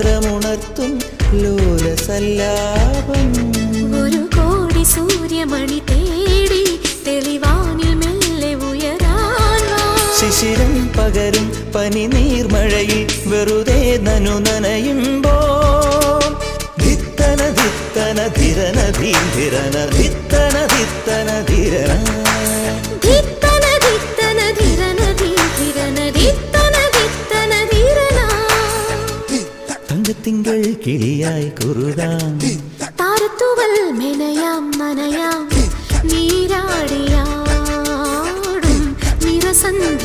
സാന്ദ്രമുണർത്തും ലോലസല്ലാപം. ഒരു കോടി സൂര്യമണി തേടി തെളിവാനിൽ മെല്ലെ ഉയരാൻ വാ. ശിശിരം പകരും പനി നീർമഴയിൽ വെറുതെ നനു നനയുമ്പോൾ ധിത്തന ധിത്തന ധിരന ധീരന ധിത്തന ധിത്തന ധിരന ധിത്തന ധിത്തന ധിരന ധീരന ധിത്തന ധിത്തന ധിരന. തങ്കത്തിങ്കൾ കിളിയായി കുറുകാം